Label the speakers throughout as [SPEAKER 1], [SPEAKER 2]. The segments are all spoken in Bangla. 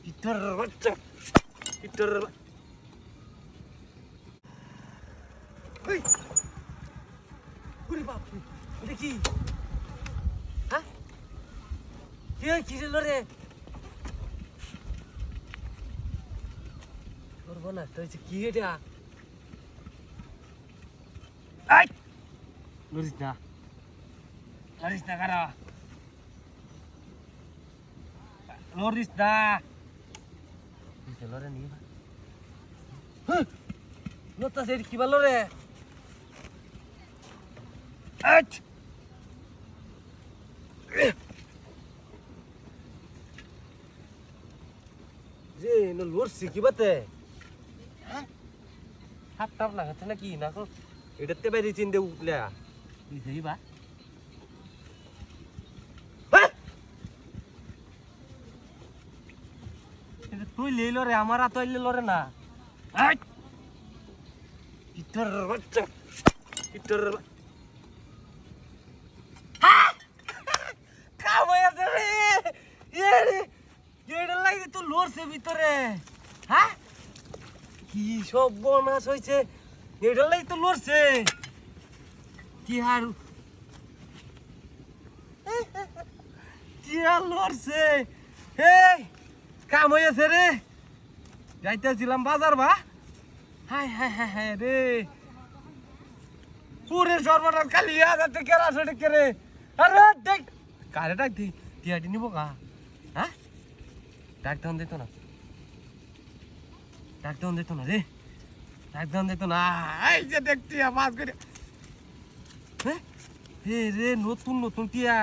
[SPEAKER 1] ইতর বাচ্চা ইতর এই ওরে বাপ রে এটা কি হ্যাঁ কি রে লরে তোর বোনা তো কি এটা আই লরিস না কারা লরিস না লরে নিয়ে নতা সেট কি বলো রে আচ যে ন লরছি কি বাতে হ্যাঁ হাত টাপ লাগাতে নাকি না তো এটাতে বাইরে চিনতে উঠলে দিই বা তুই লেলো রে আমার তো লেলো রে না ইতর বাচ্চা ইতর কামাইছে রে এড়ে লাগি তো লড়ছে ভিতরে হ্যাঁ কি সব বনাস হইছে এড়ে লাগি তো লড়ছে কি আর লড়ছে এই কাম হয়েছে রে যাইতেছিলাম বাজার বা হায় হায় হায় হায় রে পুরে সর্বনাশ কালি হাজার কেরা সেটা কেরে আরে দেখ কারে ডাক দি টিয়াটি নিব কা হ্যাঁ ডাকদান দিত না রে ডাকদান দিত না এই যে দেখতি মাছ করে হ্যাঁ রে নতুন টিয়া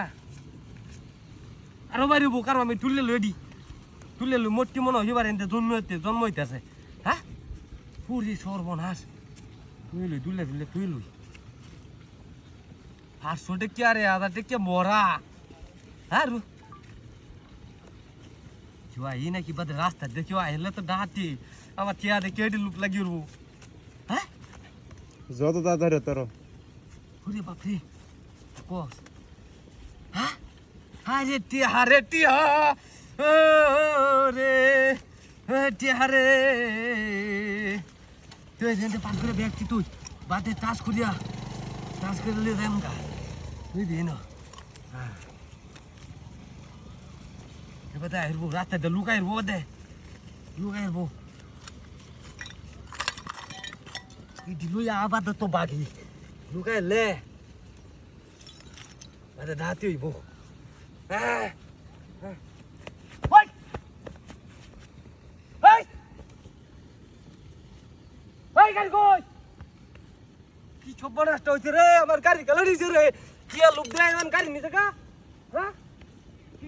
[SPEAKER 1] আরো বাইরে বোকার আমি তুললে লই মোটটি মনে হইবার এনতে জন্ম হইতেছে হ্যাঁ পুরি সর্বনাশ তুই লই 800 টাকা রে 1000 টাকা মরা হ্যাঁ রু কেউ আই নাকি বাদে রাস্তা দেখেও আইলে তো ডাহাতি আমার চেয়া দেখে এটি লুক লাগি উঠবো হ্যাঁ
[SPEAKER 2] যত তাড়াতাড়ি তোর
[SPEAKER 1] ওরে বাপরে কস হ্যাঁ রে টিয়া রে তুই এখানে পান করে ব্যক্তি তুই বাদে টাচ করে যাই মুখা তুই দিয়ে না এবার আসবো রাস্তাতে লুকাই আসবো দিল আবার তো বাঘি লুকাই লে বাদে দাঁতি হইব হ্যাঁ গাড়ি কই কি ছব্বর নষ্ট হয়েছে রে আমার গাড়ি গালা দিছে রে কি লোক দেয় গাড়ি নিছে কা হ্যাঁ কি